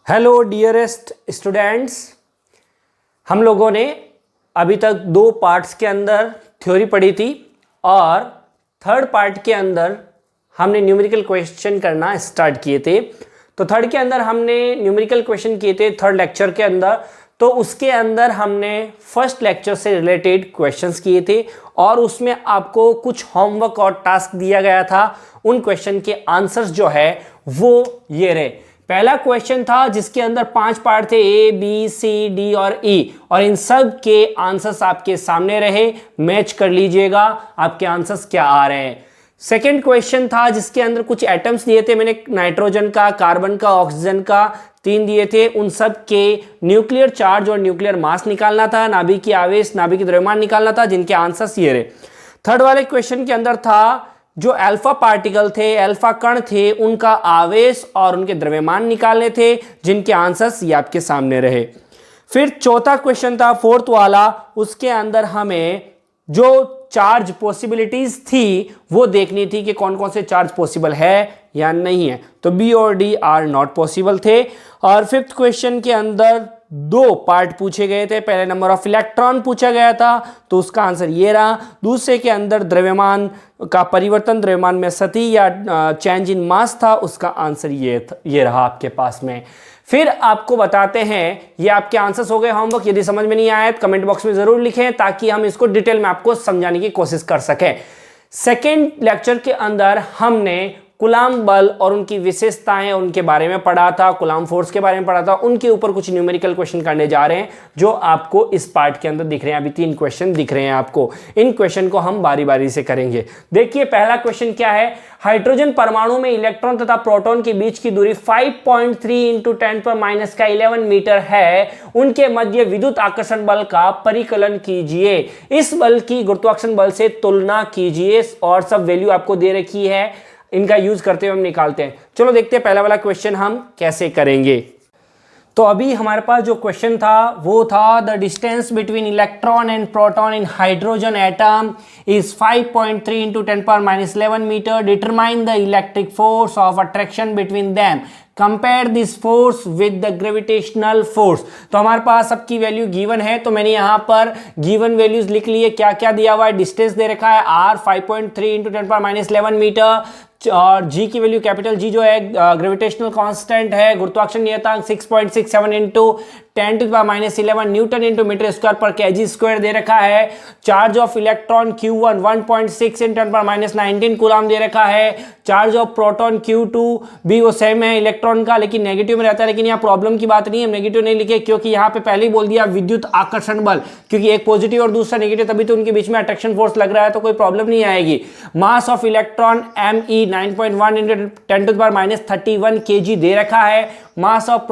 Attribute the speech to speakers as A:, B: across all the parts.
A: Hello dearest students, हम लोगों ने अभी तक 2 पार्ट्स के अंदर थ्योरी पढ़ी थी और थर्ड पार्ट के अंदर हमने न्यूमेरिकल क्वेश्चन करना स्टार्ट किए थे। तो थर्ड के अंदर हमने न्यूमेरिकल क्वेश्चन किए थे थर्ड लेक्चर के अंदर। तो उसके अंदर हमने फर्स्ट लेक्चर से रिलेटेड क्वेश्चंस किए थे और उसमें आपको कुछ होमवर्क और टास्क दिया गया था। उन क्वेश्चन के आंसर्स जो है वो ये रहे। पहला क्वेश्चन था जिसके अंदर 5 पार्ट थे, ए बी सी डी और ई, और इन सब के आंसर्स आपके सामने रहे। मैच कर लीजिएगा आपके आंसर्स क्या आ रहे हैं। सेकेंड क्वेश्चन था जिसके अंदर कुछ एटम्स दिए थे मैंने, नाइट्रोजन का, कार्बन का, ऑक्सीजन का, 3 दिए थे। उन सब के न्यूक्लियर चार्ज और न्यूक्लियर मास निकालना था, नाभिकीय आवेश, नाभिकीय द्रव्यमान निकालना था, जिनके आंसर्स ये रहे। थर्ड वाले क्वेश्चन के अंदर था जो अल्फा पार्टिकल थे, अल्फा कण थे, उनका आवेश और उनके द्रव्यमान निकालने थे, जिनके आंसर्स ये आपके सामने रहे। फिर चौथा क्वेश्चन था फोर्थ वाला, उसके अंदर हमें जो चार्ज पॉसिबिलिटीज थी वो देखनी थी कि कौन कौन से चार्ज पॉसिबल है या नहीं है। तो बी और डी आर नॉट पॉसिबल थे। और फिफ्थ क्वेश्चन के अंदर 2 पार्ट पूछे गए थे। पहले नंबर ऑफ इलेक्ट्रॉन पूछा गया था, तो उसका आंसर ये रहा। दूसरे के अंदर द्रव्यमान का परिवर्तन, द्रव्यमान में सती या चेंज इन मास था, उसका आंसर ये रहा आपके पास में। फिर आपको बताते हैं, ये आपके आंसर्स हो गए होमवर्क। यदि समझ में नहीं आया तो कमेंट बॉक्स में जरूर लिखें ताकि हम इसको डिटेल में आपको समझाने की कोशिश कर सकें। सेकेंड लेक्चर के अंदर हमने कूलाम्ब बल और उनकी विशेषताएं उनके बारे में पढ़ा था, कूलाम्ब फोर्स के बारे में पढ़ा था। उनके ऊपर कुछ न्यूमेरिकल क्वेश्चन करने जा रहे हैं जो आपको इस पार्ट के अंदर दिख रहे हैं। अभी 3 क्वेश्चन दिख रहे हैं आपको। इन क्वेश्चन को हम बारी बारी से करेंगे। देखिए पहला क्वेश्चन क्या है। हाइड्रोजन परमाणु में इलेक्ट्रॉन तथा प्रोटॉन के बीच की दूरी 5.3 × 10⁻11 मीटर है। उनके मध्य विद्युत आकर्षण बल का परिकलन कीजिए। इस बल की गुरुत्वाकर्षण बल से तुलना कीजिए और सब वैल्यू आपको दे रखी है। इनका यूज करते हुए हम निकालते हैं। चलो देखते हैं पहला वाला क्वेश्चन हम कैसे करेंगे। तो अभी हमारे पास जो क्वेश्चन था वो था the distance between electron and proton in hydrogen atom is 5.3 × 10⁻11 meter. Determine the electric force of attraction between them. Compare this force with the gravitational force. तो हमारे पास सबकी वैल्यू गिवन है, तो मैंने यहाँ पर गिवन वैल्यूज लिख ली है। क्या क्या दिया हुआ है, डिस्टेंस दे रखा है r 5.3 × 10⁻11 मीटर, और g की वैल्यू कैपिटल G जो है ग्रेविटेशनल कांस्टेंट है, गुरुत्वाकर्षण नियतांक 6.67 × 10⁻11 न्यूटन × मीटर स्क्वायर पर kg स्क्वायर दे रखा है। Charge of electron Q1 1.6 × 10⁻19 coulomb दे रखा है। चार्ज ऑफ प्रोटॉन Q2 भी वो सेम है इलेक्ट्रॉन का, लेकिन नेगेटिव में रहता है। लेकिन यहाँ प्रॉब्लम की बात नहीं है, नेगेटिव नहीं लिखे क्योंकि यहाँ पे पहले ही बोल दिया विद्युत आकर्षण बल, क्योंकि एक पॉजिटिव और दूसरा नेगेटिव, तभी तो उनके बीच में अट्रैक्शन फोर्स लग रहा है, तो कोई प्रॉब्लम नहीं आएगी। मास ऑफ इलेक्ट्रॉन Me 9.1 × 10⁻31 kg दे रखा है। मास ऑफ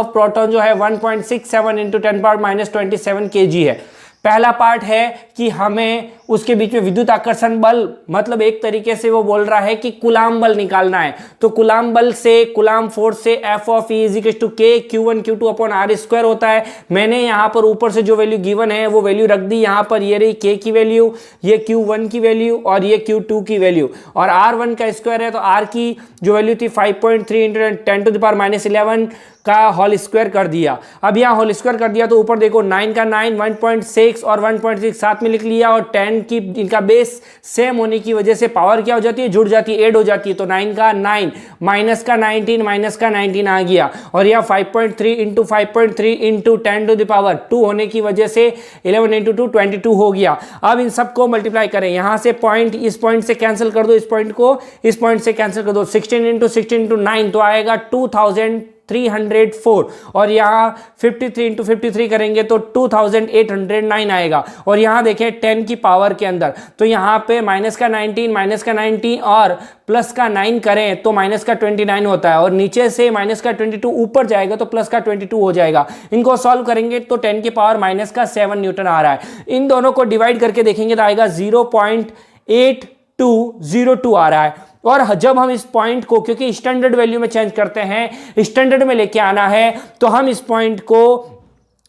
A: प्रोटॉन जो है 1.67 × 10⁻27 kg है। पहला पार्ट है कि हमें उसके बीच में विद्युत आकर्षण बल, मतलब एक तरीके से वो बोल रहा है कि कूलाम्ब बल निकालना है। तो कूलाम्ब बल से, कूलाम्ब फोर्स से F of E = K Q1 Q2/r² होता है। मैंने यहाँ पर ऊपर से जो वैल्यू गिवन है वो वैल्यू रख दी। यहाँ पर ये रही K की वैल्यू, ये Q1 की वैल्यू और ये Q2 की वैल्यू, और R1 का स्क्वायर है तो R की जो वैल्यू थी 5.3 × 10⁻11 का होल स्क्वायर कर दिया। अब यहाँ होल स्क्वायर कर दिया तो ऊपर देखो 9 का 9, 1.6 और 1.6 साथ में लिख लिया, और 10 की इनका बेस सेम होने की वजह से पावर क्या हो जाती है, जुड़ जाती है, ऐड हो जाती है। तो 9 का 9 माइनस का 19 आ गया, और यह 5.3 × 5.3 × 10⁻2 होने की वजह से 11 × 2 22 हो गया। अब इन सबको मल्टीप्लाई करें, यहाँ से पॉइंट, इस पॉइंट से कैंसिल कर दो, इस पॉइंट को इस पॉइंट से कैंसिल कर दो। 16 × 16 × 9 तो आएगा 2304, और यहाँ 53 × 53 करेंगे तो 2809 आएगा। और यहाँ देखें 10 की पावर के अंदर, तो यहाँ पे माइनस का 19 और प्लस का 9 करें तो माइनस का 29 होता है, और नीचे से माइनस का 22 ऊपर जाएगा तो प्लस का 22 हो जाएगा। इनको सॉल्व करेंगे तो 10 की पावर -7 न्यूटन आ रहा है। इन दोनों को डिवाइड करके देखेंगे तो आएगा 0.8202 आ रहा है। और जब हम इस पॉइंट को, क्योंकि स्टैंडर्ड वैल्यू में चेंज करते हैं, स्टैंडर्ड में लेके आना है, तो हम इस पॉइंट को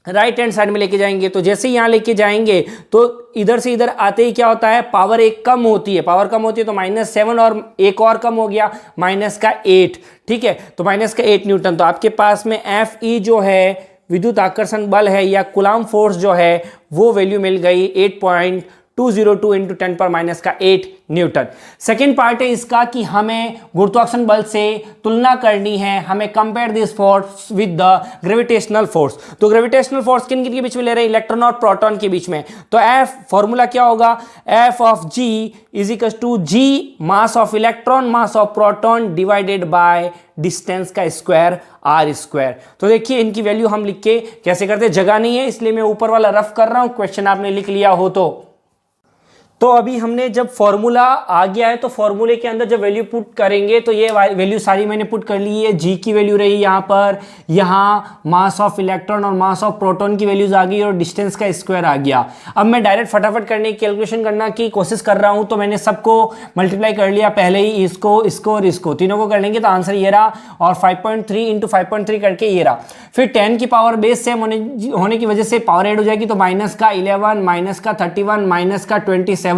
A: राइट हैंड साइड में लेके जाएंगे, तो जैसे ही यहाँ लेके जाएंगे तो इधर से इधर आते ही क्या होता है, पावर एक कम होती है, पावर कम होती है तो -7 और एक और कम हो गया -8, ठीक है, तो -8 न्यूटन। तो आपके पास में Fe जो है विद्युत आकर्षण बल है या कूलाम फोर्स जो है वो वैल्यू मिल गई 8.202 इंटू 10⁻⁸ न्यूटन। सेकेंड पार्ट है इसका कि हमें गुरुत्वाकर्षण बल से तुलना करनी है, हमें compare this force with the gravitational force. तो ग्रेविटेशनल फोर्स किन किन के बीच में ले रहे हैं, इलेक्ट्रॉन और प्रोटॉन के बीच में। तो एफ फॉर्मूला क्या होगा, F of G is equal to G mass of electron mass of proton divided by distance का स्क्वायर आर स्क्वायर। तो देखिए इनकी वैल्यू हम लिख के कैसे करते हैं, जगह नहीं है इसलिए मैं ऊपर वाला रफ कर रहा हूं, क्वेश्चन आपने लिख लिया हो तो अभी हमने जब फॉर्मूला आ गया है तो फॉर्मूले के अंदर जब वैल्यू पुट करेंगे तो ये वैल्यू सारी मैंने पुट कर ली है। जी की वैल्यू रही यहाँ पर, यहाँ मास ऑफ इलेक्ट्रॉन और मास ऑफ प्रोटॉन की वैल्यूज आ गई और डिस्टेंस का स्क्वायर आ गया। अब मैं डायरेक्ट फटाफट करने की कैलकुलेशन करना की कोशिश कर रहा हूँ, तो मैंने सबको मल्टीप्लाई कर लिया पहले ही, इसको और इसको तीनों को कर लेंगे तो आंसर ये रहा, और 5.3 इंटू 5.3 करके ये रहा। फिर 10 की पावर बेस सेम होने की वजह से पावर ऐड हो जाएगी, तो माइनस का 11 माइनस का 31 माइनस का 27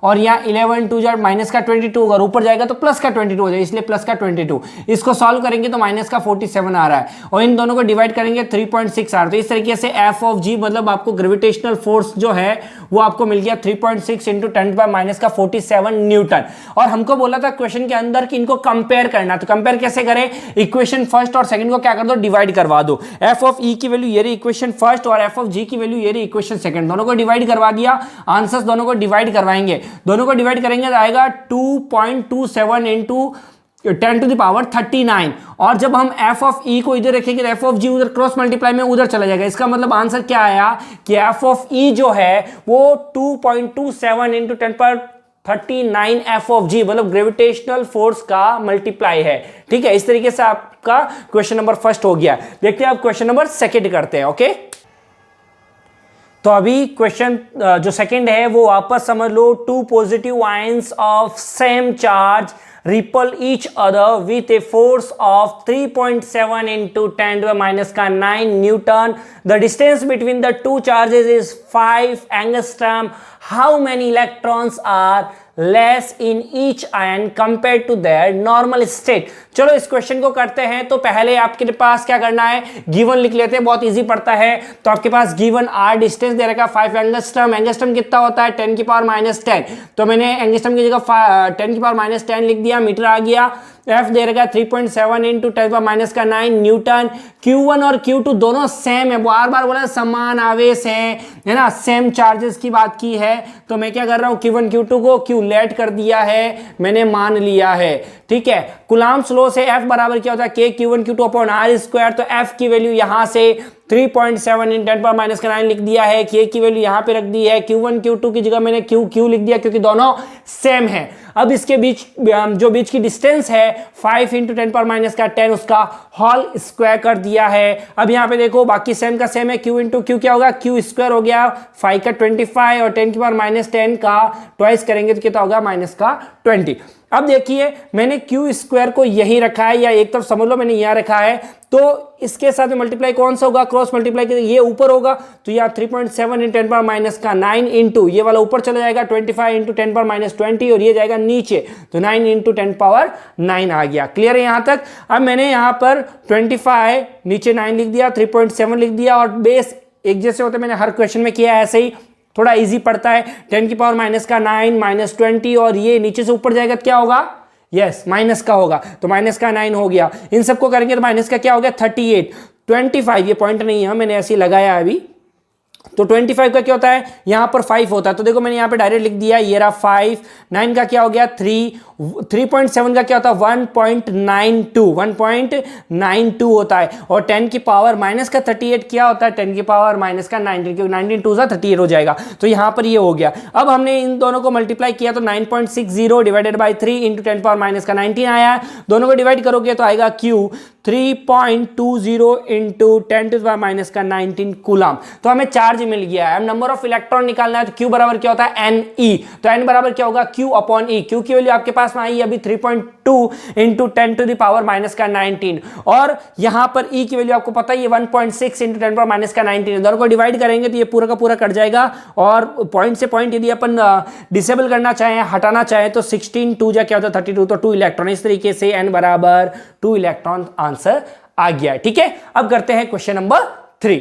A: और यहाँ 11 2 माइनस का 22, अगर ऊपर जाएगा तो प्लस का 22 हो जाएगा, इसलिए प्लस का 22। इसको सॉल्व करेंगे तो माइनस का 47 आ रहा है और इन दोनों को डिवाइड करेंगे 3.6 आ रहा है। तो इस तरीके से एफ ऑफ जी मतलब आपको ग्रेविटेशनल फोर्स जो है वो आपको मिल गया 3.6 इंटू 10⁻⁻47 न्यूटन। और हमको बोला था क्वेश्चन के अंदर कि इनको कंपेयर करना, तो कंपेयर कैसे करें, इक्वेशन फर्स्ट और सेकंड को क्या कर दो, डिवाइड करवा दो। एफ ऑफ ई की वैल्यू ये रही इक्वेशन फर्स्ट और एफ ऑफ जी की वैल्यू ये रही इक्वेशन सेकंड, दोनों को डिवाइड करवा दिया, आंसर्स दोनों को डिवाइड करवाएंगे, दोनों को डिवाइड करेंगे तो आएगा 2.27 इंटू 10⁻39। और जब हम f ऑफ e को इधर रखेंगे तो f ऑफ g उधर क्रॉस मल्टीप्लाई में उधर चला जाएगा। इसका मतलब आंसर क्या आया कि f ऑफ e जो है वो 2.27 इंटू 10⁻39 f ऑफ g मतलब ग्रेविटेशनल फोर्स का मल्टीप्लाई है। ठीक है, इस तरीके से आपका क्वेश्चन नंबर फर्स्ट हो गया। देखते हैं आप क्वेश्चन नंबर सेकंड करते हैं। ओके, तो अभी क्वेश्चन जो सेकंड है वो वापस समझ लो, two positive ions of same charge repel each other with a force of 3.7 into 10⁻⁹ Newton. The distance between the two charges is 5 angstrom. How many electrons are less in each ion compared to their normal state? चलो इस question को करते हैं। तो पहले आपके पास क्या करना है, गिवन लिख लेते हैं, बहुत इजी पड़ता है। तो आपके पास गिवन आर डिस्टेंस दे रखा 5 एंगस्ट्रम। एंगस्ट्रम कितना होता है 10⁻⁻10, तो मैंने एंगस्ट्रम की जगह 10⁻⁻10 लिख दिया, मीटर आ गया। एफ दे रखा 3.7 इंटू 10⁻⁹ न्यूटन। Q1 और Q2 दोनों सेम है, बार बार बोला समान आवेश है ना, सेम चार्जेस की बात की है। तो मैं क्या कर रहा हूँ, Q1 Q2 को Q लेट कर दिया है, मैंने मान लिया है। ठीक है, कूलम्ब्स लॉ से F बराबर क्या होता है K Q1 Q2 upon R square. तो F की वैल्यू यहां से 3.7 इन 10⁻⁹ लिख दिया है, K की वैल्यू यहां पे रख दी है, Q1 Q2 की जगह मैंने Q लिख दिया क्योंकि दोनों सेम है। अब इसके बीच जो बीच की डिस्टेंस है 5 इंटू 10⁻⁻10 उसका होल स्क्वायर कर दिया है। अब यहाँ पे देखो बाकी सेम का सेम है, Q इंटू Q क्या होगा, Q स्क्वायर हो गया 5 का 25 और 10⁻⁻10 का ट्वाइस करेंगे तो कितना होगा -20। अब देखिए मैंने Q स्क्वायर को यहीं रखा है, या एक तरफ समझ लो मैंने यहाँ रखा है, तो इसके साथ में मल्टीप्लाई कौन सा होगा, क्रॉस मल्टीप्लाई के ये ऊपर होगा। तो यहाँ 3.7 इन 10⁻⁹ इंटू ये वाला ऊपर चला जाएगा 25 इंटू 10⁻20 और ये जाएगा नीचे, तो 9 इंटू 10⁻9 आ गया। क्लियर है यहाँ तक। अब मैंने यहाँ पर 25 नीचे 9 लिख दिया, 3.7 लिख दिया और बेस एक जैसे होते मैंने हर क्वेश्चन में किया, ऐसे ही थोड़ा इजी पड़ता है। 10⁻⁻9 -20 और ये नीचे से ऊपर जाएगा क्या होगा, यस माइनस का होगा, तो -9 हो गया। इन सबको करेंगे तो माइनस का क्या हो गया 38। 25 ये पॉइंट नहीं है, मैंने ऐसे ही लगाया अभी। तो 25 का क्या होता है, यहां पर 5 होता है, तो देखो मैंने यहां पे डायरेक्ट लिख दिया, ये रहा 5। 9 का क्या हो गया 3। 3.7 का क्या होता है 1.92 होता है। और 10 की पावर माइनस का 38 क्या होता है 10 की पावर माइनस का 19, क्योंकि 19 2 38 हो जाएगा। तो यहां पर ये हो गया। अब हमने इन दोनों को मल्टीप्लाई किया तो 9.60 डिवाइडेड बाई 3 इंटू 10⁻⁻19 आया। दोनों को डिवाइड करोगे तो आएगा Q 3.20 इंटू 10⁻⁻19 कूलम। तो हमें चार्ज मिल गया है। नंबर ऑफ इलेक्ट्रॉन निकालना है तो Q बराबर क्या होता है Ne। तो N बराबर क्या होगा Q अपॉन E। Q की वैल्यू आपके पास क्लास में आई अभी 3.2 into 10 to the power minus का 19, और यहां पर ई की वैल्यू आपको पता है ये 1.6 इंटू 10 पावर माइनस का 19, दोनों को डिवाइड करेंगे तो ये पूरा का पूरा कट जाएगा, और पॉइंट से पॉइंट यदि अपन डिसेबल करना चाहें, हटाना चाहें तो 16 2 जा क्या होता है 32, तो 2 इलेक्ट्रॉन, इस तरीके से n बराबर 2 इलेक्ट्रॉन आंसर आ गया। ठीक है, अब करते हैं क्वेश्चन नंबर 3।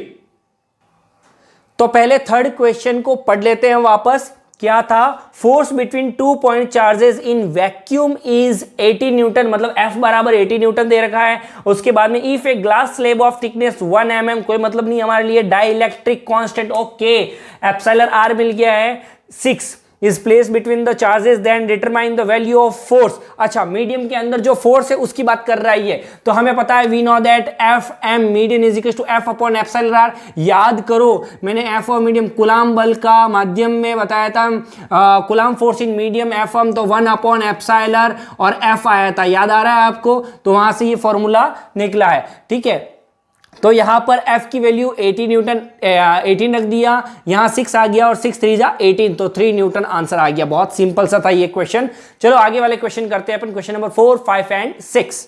A: तो पहले थर्ड क्वेश्चन को पढ़ लेते हैं वापस। क्या था, force between 2 point charges in vacuum is 80 Newton, मतलब F बराबर 80 न्यूटन दे रखा है। उसके बाद में if a glass slab of thickness 1 mm, कोई मतलब नहीं हमारे लिए, dielectric constant okay, epsilon r मिल गया है 6 is place between the charges, then determine the value of force. अच्छा, मीडियम के अंदर जो फोर्स है उसकी बात कर रही है, तो हमें पता है we know that F M medium is equal to F upon epsilon R. याद करो मैंने एफ और मीडियम कुलाम बल का माध्यम में बताया था, Coulomb force in medium F M तो 1 अपॉन एप्सिलॉन और एफ आया था, याद आ रहा है आपको, तो वहां से ये फॉर्मूला निकला है। ठीक है, तो यहां पर F की वैल्यू 80 न्यूटन 18 रख दिया, यहां 6 आ गया और 6 3 जा 18, तो 3 न्यूटन आंसर आ गया। बहुत सिंपल सा था ये क्वेश्चन। चलो आगे वाले क्वेश्चन करते हैं अपन, क्वेश्चन नंबर 4, 5 एंड 6।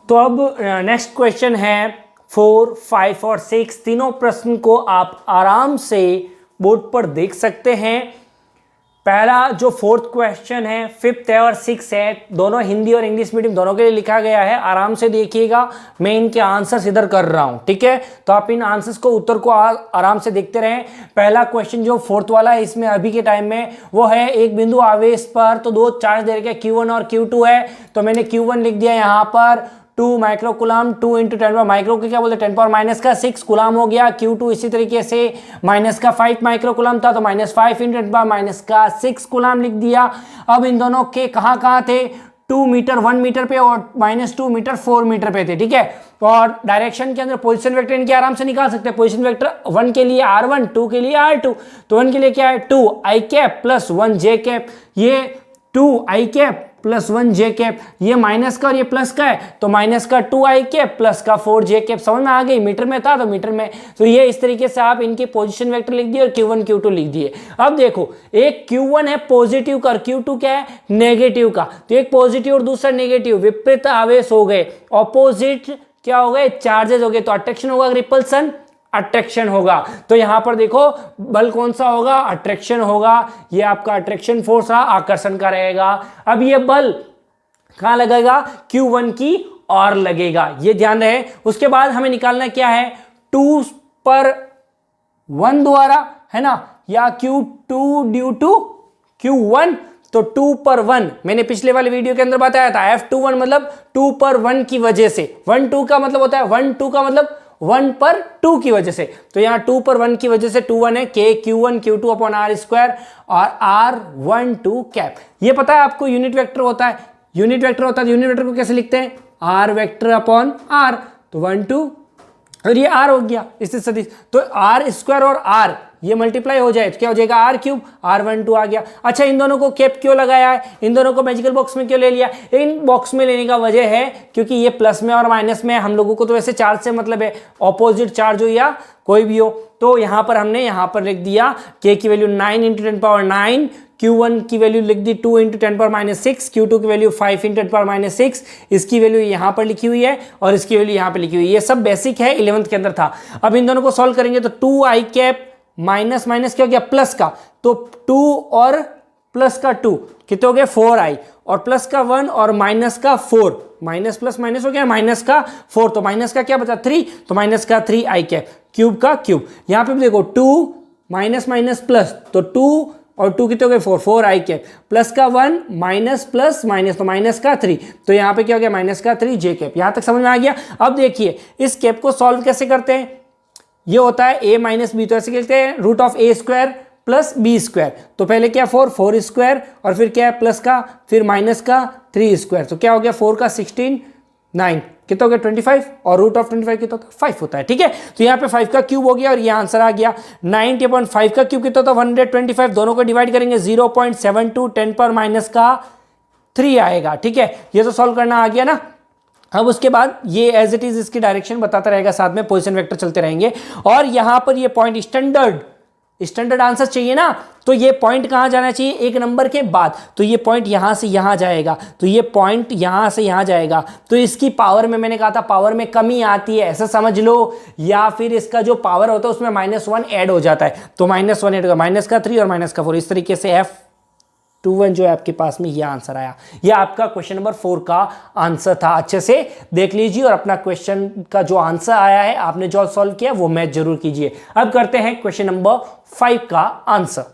A: तो अब नेक्स्ट क्वेश्चन है 4, 5 और 6, तीनों प्रश्न को आप आराम से बोर्ड पर देख सकते हैं। पहला जो फोर्थ क्वेश्चन है, फिफ्थ है और 6 है, दोनों हिंदी और इंग्लिश मीडियम दोनों के लिए लिखा गया है। आराम से देखिएगा, मैं इनके आंसर्स इधर कर रहा हूं। ठीक है, तो आप इन आंसर्स को, उत्तर को आराम से देखते रहें। पहला क्वेश्चन जो फोर्थ वाला है, इसमें अभी के टाइम में वो है एक बिंदु आवेश पर तो दो चार्ज दे रखे Q1 और Q2 है, तो मैंने Q1 लिख दिया यहां पर 2 माइक्रो कुलाम, 2 इंटू 10 पावर, माइक्रो के क्या बोलते हैं 10 पावर माइनस का 6 कुलाम हो गया। Q2 इसी तरीके से माइनस का 5 माइक्रो कुलाम था, तो माइनस 5 इंटू 10 पावर माइनस का 6 कुलाम लिख दिया। अब इन दोनों के कहाँ थे, 2 मीटर 1 मीटर पे और -2 मीटर 4 मीटर पे थे। ठीक है, और डायरेक्शन के अंदर पोजीशन वेक्टर इनके आराम से निकाल सकते हैं। पोजीशन वेक्टर 1 के लिए R1, 2 के लिए R2, तो 1 के लिए क्या है 2 i cap plus 1 j cap, ये 2 i cap plus 1 J cap, ये माइनस का और ये प्लस का है, तो माइनस का 2 i कैप प्लस का 4 जे कैप। समझ में आ गई, मीटर में था तो मीटर में, तो ये इस तरीके से आप इनके पोजीशन वेक्टर लिख दिए और Q1 Q2 लिख दिए। अब देखो, एक Q1 है पॉजिटिव का और Q2 क्या है नेगेटिव का, तो एक पॉजिटिव और दूसरा नेगेटिव, विपरीत आवेश हो गए, ऑपोजिट क्या हो गए चार्जेस हो गए, तो अट्रैक्शन होगा रिपल्सन अट्रैक्शन होगा। तो यहां पर देखो बल कौन सा होगा, अट्रैक्शन होगा, ये आपका अट्रैक्शन फोर्स रहा, आकर्षण का रहेगा। अब ये बल कहां लगेगा, Q1 की और लगेगा, ये ध्यान रहे। उसके बाद हमें निकालना क्या है, 2 पर 1 द्वारा, है ना, या Q2 ड्यू टू Q1, तो 2 पर 1 मैंने पिछले वाले वीडियो के अंदर बताया था, F21 मतलब 2 पर 1 की वजह से, 1 2 का मतलब होता है 1 2 का मतलब 1 पर 2 की वजह से, तो यहां 2 पर 1 की वजह से 2 1 है, K Q1 Q2 upon R square और R1 2 कैप। ये पता है आपको यूनिट वेक्टर होता है, यूनिट वेक्टर होता है, यूनिट वेक्टर को कैसे लिखते हैं, R वेक्टर अपॉन R, तो 1 2 और ये R हो गया इससे सदिश, तो R स्क्वायर और R ये मल्टीप्लाई हो जाए तो क्या हो जाएगा R क्यूब, R1 2 आ गया। अच्छा, इन दोनों को कैप क्यों लगाया है, इन दोनों को मैजिकल बॉक्स में क्यों ले लिया, इन बॉक्स में लेने का वजह है क्योंकि ये प्लस में और माइनस में, हम लोगों को तो वैसे चार्ज से मतलब है, ऑपोजिट चार्ज हो या कोई भी हो, तो यहाँ पर हमने यहाँ पर लिख दिया K की वैल्यू 9 इंटू 10 पावर 9, Q1 की वैल्यू लिख दी 2 इंटू 10 पावर माइनस 6, Q2 की वैल्यू 5 इंटू 10 पावर माइनस 6, इसकी वैल्यू यहाँ पर लिखी हुई है और इसकी वैल्यू यहाँ पर लिखी हुई है। ये सब बेसिक है, 11th के अंदर था। अब इन दोनों को सॉल्व करेंगे तो 2 i कैप माइनस माइनस क्या हो गया प्लस का, तो 2 और प्लस का 2 कितने हो गए 4i, और प्लस का 1 और माइनस का 4, माइनस प्लस माइनस हो गया माइनस का 4, तो माइनस का क्या बचा 3, तो माइनस का 3i कैप, क्यूब का क्यूब। यहाँ पे भी देखो 2 माइनस माइनस प्लस, तो 2 और 2 कितने हो गए 4, 4i कैप, प्लस का 1 माइनस प्लस माइनस, तो माइनस का 3, तो यहाँ पे क्या हो गया माइनस का 3 जे कैप। यहाँ तक समझ में आ गया। अब देखिए इस कैप को सॉल्व कैसे करते हैं, ये होता है a माइनस बी, तो ऐसे कहते हैं root of a square plus B square, तो पहले क्या 4 स्क्वायर और फिर क्या है प्लस का, फिर माइनस का 3 स्क्वायर, तो क्या हो गया 4 का 16 9 कितना हो गया 25, और रूट ऑफ 25 कितना होता है 5 होता है। ठीक है, तो यहाँ पे 5 का क्यूब हो गया और ये आंसर आ गया 90/5 का क्यूब कितना होता है 125, दोनों को डिवाइड करेंगे 0.72 10 पर माइनस का 3 आएगा। ठीक है, ये तो सॉल्व करना आ गया ना। अब उसके बाद ये एज इट इज इसकी डायरेक्शन बताता रहेगा, साथ में पोजीशन वेक्टर चलते रहेंगे, और यहां पर ये पॉइंट स्टैंडर्ड
B: स्टैंडर्ड आंसर चाहिए ना, तो ये पॉइंट कहाँ जाना चाहिए, एक नंबर के बाद, तो ये पॉइंट यहाँ से यहाँ जाएगा, तो ये पॉइंट यहाँ से यहाँ जाएगा, तो इसकी पावर में मैंने कहा था पावर में कमी आती है, ऐसा समझ लो, या फिर इसका जो पावर होता है उसमें -1 ऐड हो जाता है, तो -1 ऐड होगा, -3 और -4, इस तरीके से F21 जो है आपके पास में यह आंसर आया। यह आपका क्वेश्चन नंबर 4 का आंसर था। अच्छे से देख लीजिए और अपना क्वेश्चन का जो आंसर आया है आपने जो सॉल्व किया वो मैच जरूर कीजिए। अब करते हैं क्वेश्चन नंबर 5 का आंसर।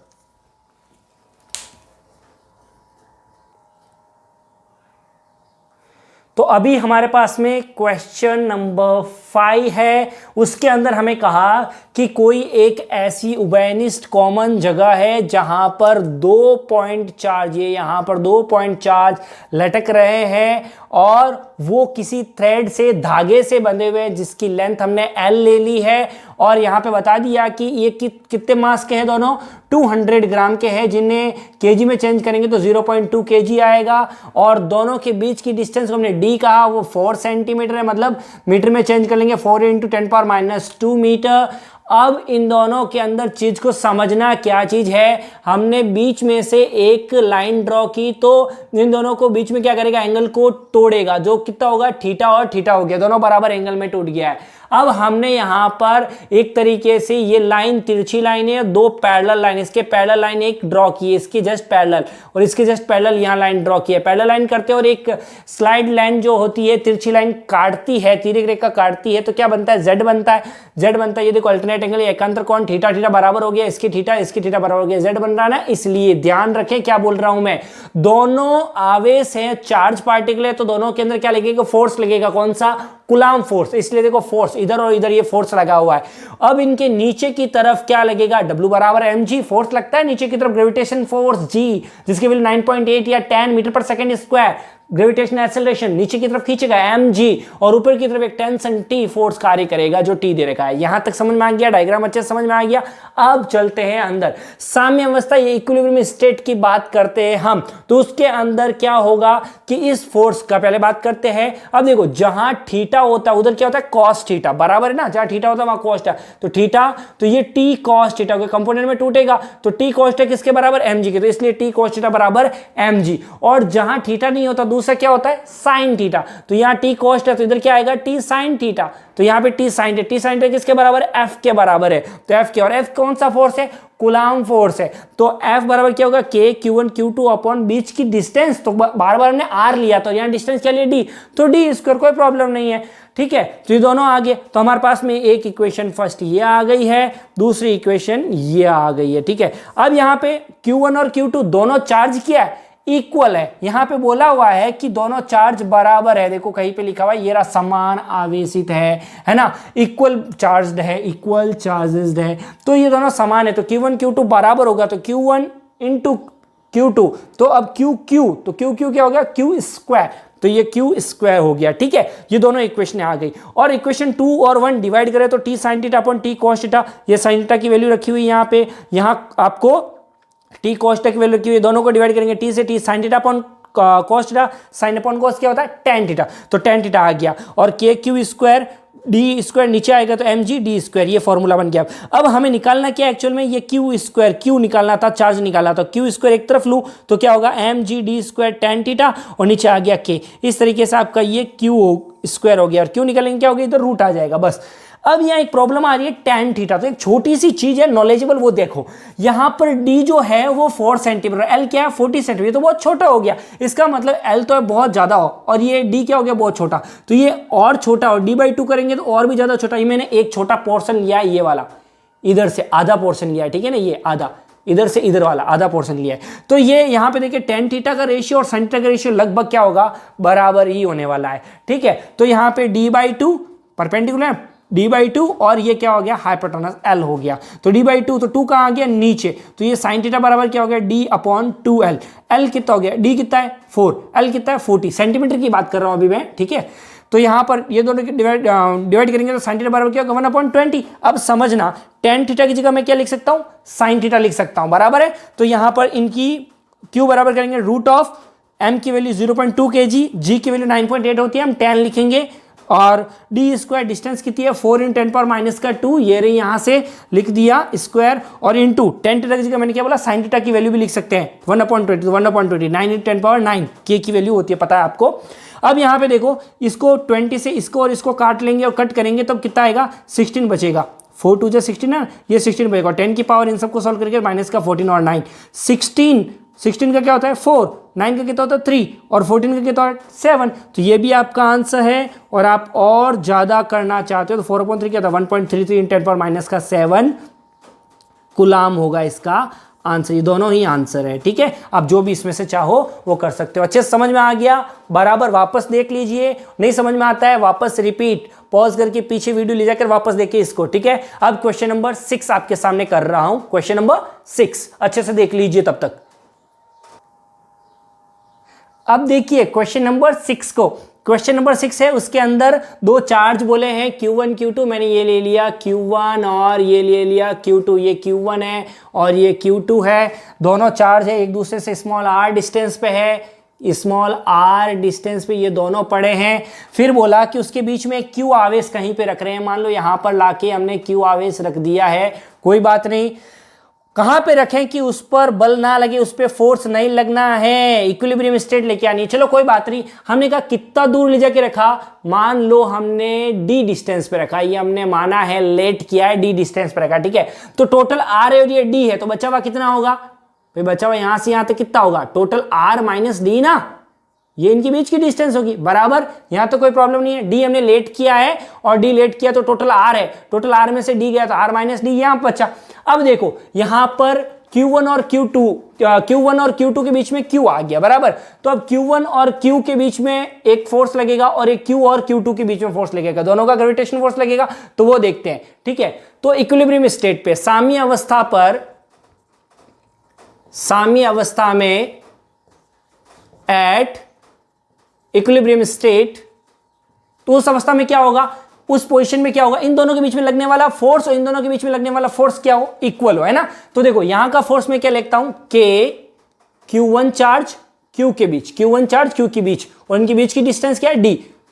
B: तो अभी हमारे पास में क्वेश्चन नंबर 5 है, उसके अंदर हमें कहा कि कोई एक ऐसी उभयनिष्ठ कॉमन जगह है जहां पर 2 पॉइंट चार्ज, ये यहां पर 2 पॉइंट चार्ज लटक रहे हैं और वो किसी थ्रेड से, धागे से बंधे हुए हैं जिसकी लेंथ हमने L ले ली है और यहाँ पे बता दिया कि ये कितने मास के हैं, दोनों 200 ग्राम के हैं, जिन्हें केजी में चेंज करेंगे तो 0.2 केजी आएगा और दोनों के बीच की डिस्टेंस को हमने D कहा, वो 4 सेंटीमीटर है, मतलब मीटर में चेंज कर लेंगे 4 × 10⁻² मीटर। अब इन दोनों के अंदर चीज को समझना क्या चीज है, हमने बीच में से एक लाइन ड्रॉ की तो इन दोनों को बीच में क्या करेगा, एंगल को तोड़ेगा, जो कितना होगा, थीटा और थीटा हो गया, दोनों बराबर एंगल में टूट गया है। अब हमने यहां पर एक तरीके से ये लाइन तिरछी लाइन है, 2 पैरेलल लाइन, इसके पैरेलल लाइन एक ड्रॉ की है, इसके जस्ट पैरेलल और इसके जस्ट पैरेलल यहां लाइन ड्रॉ की है, पैरेलल लाइन करते हैं और एक स्लाइड लाइन जो होती है तिरछी लाइन काटती है, तिर्यक रेखा काटती है, तो क्या बनता है, जेड बनता है, जेड बनता है। ये देखो अल्टरनेट एंगल, एकांतर कोण थीटा, थीटा बराबर हो गया, इसकी थीटा बराबर हो गया, जेड बन रहा है ना। इसलिए ध्यान रखें क्या बोल रहा हूं मैं, दोनों आवेश है, चार्ज पार्टिकल है, तो दोनों के अंदर क्या लगेगा, फोर्स लगेगा, कौन सा, कूलाम फोर्स। इसलिए देखो फोर्स इधर और इधर ये फोर्स लगा हुआ है। अब इनके नीचे की तरफ क्या लगेगा, W बराबर mg, फोर्स लगता है नीचे की तरफ, ग्रेविटेशन फोर्स G, जिसकी वैल्यू 9.8 या 10 मीटर पर सेकंड स्क्वायर, ग्रेविटेशनल एक्सेलरेशन नीचे की तरफ खींचेगा mg और ऊपर की तरफ एक टेंशन T फोर्स कार्य करेगा जो T दे रखा है। यहां तक समझ में आ गया, डायग्राम अच्छे समझ में आ गया। अब चलते हैं अंदर, साम्य अवस्था या इक्विलिब्रियम स्टेट की बात करते हैं हम, तो उसके अंदर क्या होगा कि इस फोर्स का पहले बात करते हैं। अब देखो जहां थीटा होता है उधर क्या होता है, कॉस थीटा, बराबर है ना, जहां थीटा होता है वहां कॉस थीटा, तो थीटा, तो ये T कॉस थीटा के कंपोनेंट में टूटेगा, तो T कॉस थीटा किसके बराबर, mg के, तो इसलिए T कॉस थीटा बराबर mg। और जहां थीटा नहीं होता दूसरा क्या होता है, साइन थीटा, तो यहां T कॉस थीटा, तो इधर क्या आएगा, T साइन थीटा, तो यहां पे T sine theta, T sine theta किसके बराबर है, F के बराबर है, तो F के, और F कौन सा फोर्स है, कूलाम फोर्स है, तो F बराबर क्या होगा, K Q1 Q2 अपॉन बीच की डिस्टेंस, तो बार बार हमने R लिया, तो यहाँ डिस्टेंस क्या लिया, D, तो D स्क्वायर, कोई प्रॉब्लम नहीं है, ठीक है। तो ये दोनों आ गए, तो हमारे पास में एक इक्वेशन फर्स्ट ये आ गई है, दूसरी इक्वेशन ये आ गई है, ठीक है। अब यहाँ पे Q1 और Q2 दोनों चार्ज किया है, इक्वल है, यहां पे बोला हुआ है कि दोनों चार्ज बराबर है, देखो कहीं पे लिखा हुआ है, ये रहा समान आवेशित है ना, इक्वल चार्ज्ड है, इक्वल चार्जेस्ड है, तो ये दोनों समान है, तो Q1 Q2 बराबर होगा, तो Q1 × Q2, तो अब QQ, तो QQ क्या हो गया, Q स्क्वायर, तो ये Q स्क्वायर हो गया, ठीक है। ये दोनों इक्वेशन आ गई, और इक्वेशन 2 और 1 डिवाइड करें तो T sine theta upon T cos theta, ये साइन थीटा की वैल्यू रखी हुई यहाँ पे, यहाँ आपको T कॉस थीटा की वैल्यू रखी हुई, दोनों को डिवाइड करेंगे, T से T sine theta upon cos theta, sine upon cos क्या होता है, tan थीटा, तो tan थीटा आ गया, और KQ स्क्वायर D स्क्वायर नीचे आएगा तो mg D स्क्वायर, ये फॉर्मूला बन गया। अब हमें निकालना क्या एक्चुअल में, ये Q स्क्वायर, Q निकालना था, चार्ज निकालना था, Q स्क्वायर एक तरफ लूँ तो क्या होगा, mg D square tan theta, और नीचे आ गया K, इस तरीके से आपका ये Q स्क्वायर हो गया, और Q निकालेंगे क्या होगा, इधर रूट आ जाएगा बस। अब यहाँ एक प्रॉब्लम आ रही है tan थीटा, तो एक छोटी सी चीज है नॉलेजेबल, वो देखो यहाँ पर D जो है वो 4 सेंटीमीटर, L क्या है 40 सेंटीमीटर, तो बहुत छोटा हो गया, इसका मतलब L तो है बहुत ज्यादा हो, और ये D क्या हो गया, बहुत छोटा, तो ये और छोटा, और D/2 करेंगे तो और भी ज्यादा छोटा। ये मैंने एक छोटा पोर्शन लिया है, ये वाला इधर से आधा पोर्शन लिया है, ठीक है ना, ये आधा इधर से इधर वाला आधा पोर्शन लिया है, तो ये यहाँ पे देखिए tan थीटा का रेशियो और sin थीटा का रेशियो लगभग क्या होगा, बराबर ही होने वाला है, ठीक है। तो यहाँ पे D/2 परपेंडिकुलर D/2, और ये क्या हो गया, हाइपोटेनस L हो गया, तो D/2, तो 2 कहाँ आ गया, नीचे, तो ये sin थीटा बराबर क्या हो गया, D/2L, L कितना हो गया, D कितना है 4, L कितना है 40 सेंटीमीटर की बात कर रहा हूँ अभी मैं, ठीक है। तो यहाँ पर ये दोनों डिवाइड करेंगे तो sin थीटा बराबर क्या होगा, 1/20। अब समझना tan थीटा की जगह मैं क्या लिख सकता हूँ, sin थीटा लिख सकता हूँ, बराबर है। तो यहाँ पर इनकी Q बराबर करेंगे √ M की वैल्यू 0.2 kg, G की वैल्यू 9.8 होती है, हम tan लिखेंगे, और डी स्क्वायर डिस्टेंस कितनी है 4 × 10⁻², ये रही यहाँ से लिख दिया स्क्वायर, और इंटू 10 की जगह मैंने क्या बोला साइन थीटा की वैल्यू भी लिख सकते हैं 1/20, 1/20 9 × 10⁻9 के की वैल्यू होती है, पता है आपको। अब यहाँ पे देखो इसको 20 से इसको और इसको काट लेंगे और कट करेंगे तब कितना आएगा 16 बचेगा, 4 2 जा 16 ना, ये 16 बचेगा, 10 की पावर इन सबको सॉल्व करके माइनस का 14 और 9, 16 का क्या होता है 4, 9 का कितना होता है 3 और 14 का कितना होता है 7, तो ये भी आपका आंसर है। और आप और ज़्यादा करना चाहते हो तो 4/3 क्या था 1.33 × 10⁻⁷ कूलाम होगा इसका आंसर। ये दोनों ही आंसर है, ठीक है। आप जो भी इसमें से चाहो वो कर सकते हो। अच्छे से समझ में आ गया, बराबर वापस देख लीजिए, नहीं समझ में आता है वापस रिपीट पॉज करके पीछे वीडियो ले जाकर वापस देखिए इसको, ठीक है। अब क्वेश्चन नंबर 6 आपके सामने कर रहा हूं, क्वेश्चन नंबर 6 अच्छे से देख लीजिए तब तक। अब देखिए क्वेश्चन नंबर 6 को, क्वेश्चन नंबर 6 है, उसके अंदर दो चार्ज बोले हैं Q1 Q2, मैंने ये ले लिया Q1 और ये ले लिया Q2, ये Q1 है और ये Q2 है, दोनों चार्ज है एक दूसरे से स्मॉल r डिस्टेंस पे है, स्मॉल r डिस्टेंस पे ये दोनों पड़े हैं। फिर बोला कि उसके बीच में Q आवेश कहीं पे रख रहे हैं, मान लो यहाँ पर लाके हमने Q आवेश रख दिया है, कोई बात नहीं, कहां पे रखें कि उस पर बल ना लगे, उस पर फोर्स नहीं लगना है, इक्विलिब्रियम स्टेट लेके आनी है। चलो कोई बात नहीं, हमने कहा कितना दूर ले जाके रखा, मान लो हमने d डिस्टेंस पे रखा, ये हमने माना है लेट किया है d डिस्टेंस पे रखा, ठीक है। तो टोटल r है और ये d है, तो बचा हुआ कितना होगा भाई, बचा हुआ यहां से यहां तक कितना होगा टोटल r - d ना, ये इनके बीच की डिस्टेंस होगी, बराबर। यहां तो कोई प्रॉब्लम नहीं है, डी हमने लेट किया है और डी लेट किया तो टोटल आर है, टोटल आर में से डी गया तो आर - डी यहां बचा। अब देखो यहां पर Q1 और Q2 के बीच में Q आ गया, बराबर। तो अब Q1 और Q के बीच में एक फोर्स लगेगा और एक Q और Q2 के बीच में फोर्स लगेगा, दोनों का ग्रेविटेशनल फोर्स लगेगा, तो वो देखते हैं, ठीक है। तो इक्विलिब्रियम स्टेट पे साम्य अवस्था में एट इक्विलिब्रियम स्टेट, तो उस अवस्था में क्या होगा, उस पोजीशन में क्या होगा, इन दोनों के बीच में लगने वाला फोर्स और इन दोनों के बीच में लगने वाला फोर्स क्या हो, इक्वल हो, है ना। तो देखो यहां का फोर्स में क्या लिखता हूं, K Q1 चार्ज Q के बीच, Q1 चार्ज Q के बीच, और इनके बीच की डिस्टेंस क्या है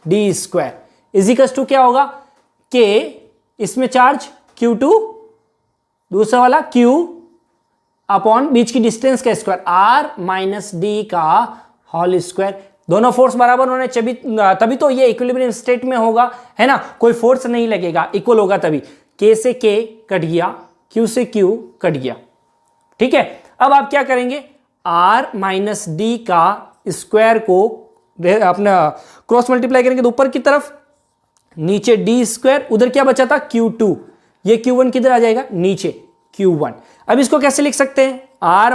B: D स्क्वायर इजिकल्स टू क्या होगा K, इसमें चार्ज Q2, दूसरा वाला Q अपॉन बीच की डिस्टेंस का स्क्वायर R - D का होल स्क्वायर। दोनों फोर्स बराबर होने तभी तो ये इक्विलिब्रियम स्टेट में होगा, है ना, कोई फोर्स नहीं लगेगा, इक्वल होगा तभी। K से K कट गया, Q से Q कट गया, ठीक है। अब आप क्या करेंगे, R - D का स्क्वायर को अपना क्रॉस मल्टीप्लाई करेंगे तो ऊपर की तरफ, नीचे D स्क्वायर, उधर क्या बचा था Q2, ये Q1 किधर आ जाएगा नीचे Q1। अब इसको कैसे लिख सकते हैं, R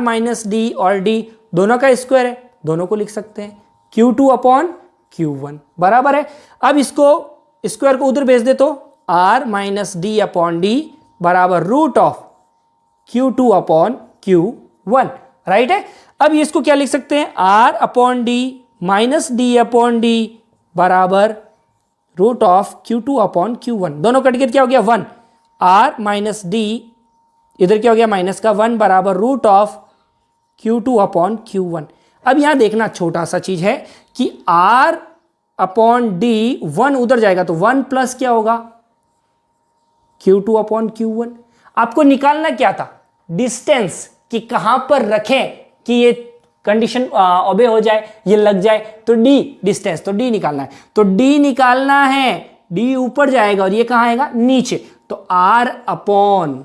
B: - D और D दोनों का स्क्वायर है, दोनों को लिख सकते हैं Q2 अपॉन Q1, बराबर है। अब इसको स्क्वायर को उधर भेज दे तो R - D अपॉन D बराबर √Q2 अपॉन Q1, राइट है। अब इसको क्या लिख सकते हैं, R upon D - D upon D बराबर √Q2 अपॉन Q1, दोनों कट के क्या हो गया 1, R - D इधर क्या हो गया माइनस का 1 बराबर √Q2 अपॉन Q1। अब यहां देखना छोटा सा चीज है कि R अपॉन D 1 उधर जाएगा तो 1 प्लस क्या होगा Q2 अपॉन Q1। आपको निकालना क्या था, डिस्टेंस, कि कहां पर रखें कि ये कंडीशन ओबे हो जाए, ये लग जाए, तो D डिस्टेंस, तो D निकालना है, तो D निकालना है, D ऊपर जाएगा और ये कहां आएगा नीचे, तो R upon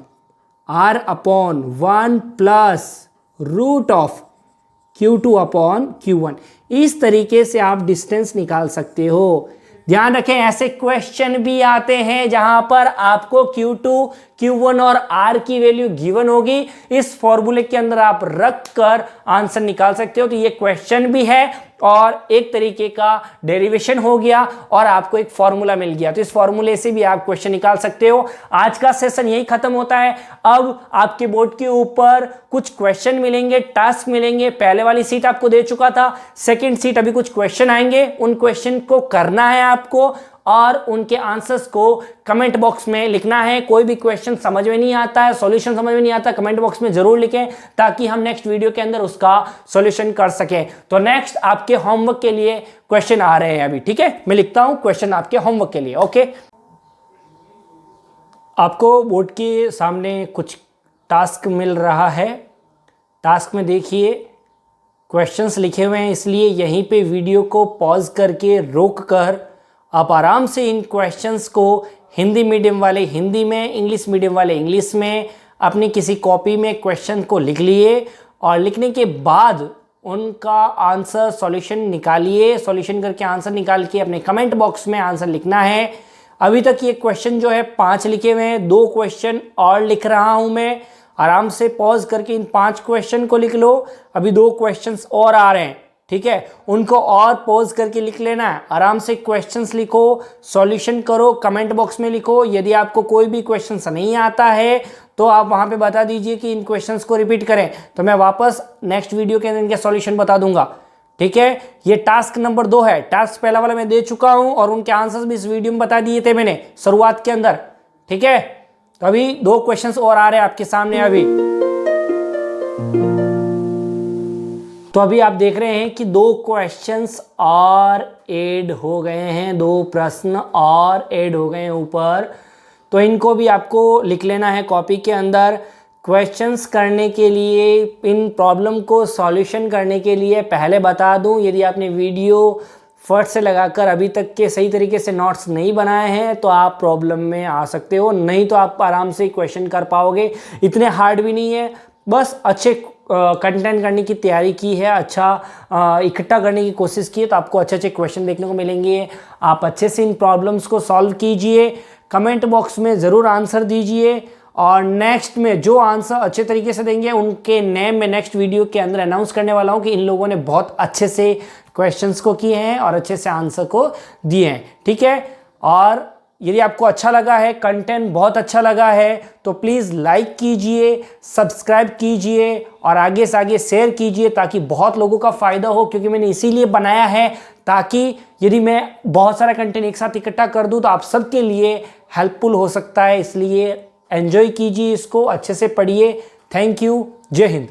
B: 1 plus √Q2 upon Q1। इस तरीके से आप डिस्टेंस निकाल सकते हो। ध्यान रखें ऐसे क्वेश्चन भी आते हैं जहां पर आपको Q2, Q1 और R की वैल्यू गिवन होगी, इस फॉर्मूले के अंदर आप रख कर आंसर निकाल सकते हो। तो ये क्वेश्चन भी है और एक तरीके का डेरिवेशन हो गया और आपको एक फॉर्मूला मिल गया, तो इस फॉर्मूले से भी आप क्वेश्चन निकाल सकते हो। आज का सेशन यही खत्म होता है। अब आपके बोर्ड के ऊपर कुछ क्वेश्चन मिलेंगे, टास्क मिलेंगे। पहले वाली सीट आपको दे चुका था, सेकंड सीट अभी कुछ क्वेश्चन आएंगे, उन क्वेश्चन को करना है आपको और उनके आंसर्स को कमेंट बॉक्स में लिखना है। कोई भी क्वेश्चन समझ में नहीं आता है, सॉल्यूशन समझ में नहीं आता, कमेंट बॉक्स में जरूर लिखें ताकि हम नेक्स्ट वीडियो के अंदर उसका सॉल्यूशन कर सकें। तो नेक्स्ट आपके होमवर्क के लिए क्वेश्चन आ रहे हैं अभी, ठीक है। मैं लिखता हूं क्वेश्चन आपके होमवर्क के लिए। ओके, आपको बोर्ड के सामने कुछ टास्क मिल रहा है। टास्क में देखिए क्वेश्चंस लिखे हुए हैं, इसलिए यहीं पे वीडियो को पॉज करके रोक कर आप आराम से इन क्वेश्चंस को हिंदी मीडियम वाले हिंदी में, इंग्लिश मीडियम वाले इंग्लिश में अपनी किसी कॉपी में क्वेश्चन को लिख लिए और लिखने के बाद उनका आंसर सॉल्यूशन निकालिए। सॉल्यूशन करके आंसर निकाल के अपने कमेंट बॉक्स में आंसर लिखना है। अभी तक ये क्वेश्चन जो है 5 लिखे हुए हैं, 2 क्वेश्चन और लिख रहा हूँ मैं। आराम से पॉज करके इन 5 क्वेश्चन को लिख लो। अभी 2 क्वेश्चंस और आ रहे हैं, ठीक है, उनको और पॉज करके लिख लेना है। आराम से क्वेश्चंस लिखो, सॉल्यूशन करो, कमेंट बॉक्स में लिखो। यदि आपको कोई भी क्वेश्चंस नहीं आता है तो आप वहां पे बता दीजिए कि इन क्वेश्चंस को रिपीट करें, तो मैं वापस नेक्स्ट वीडियो के अंदर इनके सॉल्यूशन बता दूंगा, ठीक है। ये टास्क नंबर 2 है। टास्क पहला वाला मैं दे चुका हूं और उनके आंसर्स भी इस वीडियो में बता दिए थे मैंने शुरुआत के अंदर, ठीक है। तो अभी 2 क्वेश्चंस और आ रहे हैं आपके सामने अभी। तो अभी आप देख रहे हैं कि 2 क्वेश्चंस और ऐड हो गए हैं, 2 प्रश्न और ऐड हो गए हैं ऊपर। तो इनको भी आपको लिख लेना है कॉपी के अंदर। क्वेश्चंस करने के लिए, इन प्रॉब्लम को सॉल्यूशन करने के लिए पहले बता दूं, यदि आपने वीडियो फर्स्ट से लगाकर अभी तक के सही तरीके से नोट्स नहीं बनाए हैं तो आप प्रॉब्लम में आ सकते हो, नहीं तो आप आराम से क्वेश्चन कर पाओगे। इतने हार्ड भी नहीं है, बस अच्छे कंटेंट करने की तैयारी की है, अच्छा इकट्ठा करने की कोशिश की है तो आपको अच्छे अच्छे क्वेश्चन देखने को मिलेंगे। आप अच्छे से इन प्रॉब्लम्स को सॉल्व कीजिए, कमेंट बॉक्स में ज़रूर आंसर दीजिए और नेक्स्ट में जो आंसर अच्छे तरीके से देंगे उनके नेम में नेक्स्ट वीडियो के अंदर अनाउंस करने वाला हूं कि इन लोगों ने बहुत अच्छे से क्वेश्चंस को किए हैं और अच्छे से आंसर को दिए हैं, ठीक है। और यदि आपको अच्छा लगा है, कंटेंट बहुत अच्छा लगा है तो प्लीज़ लाइक कीजिए, सब्सक्राइब कीजिए और आगे से आगे शेयर कीजिए ताकि बहुत लोगों का फ़ायदा हो, क्योंकि मैंने इसीलिए बनाया है ताकि यदि मैं बहुत सारा कंटेंट एक साथ इकट्ठा कर दूं तो आप सबके लिए हेल्पफुल हो सकता है। इसलिए एंजॉय कीजिए इसको, अच्छे से पढ़िए। थैंक यू, जय हिंद।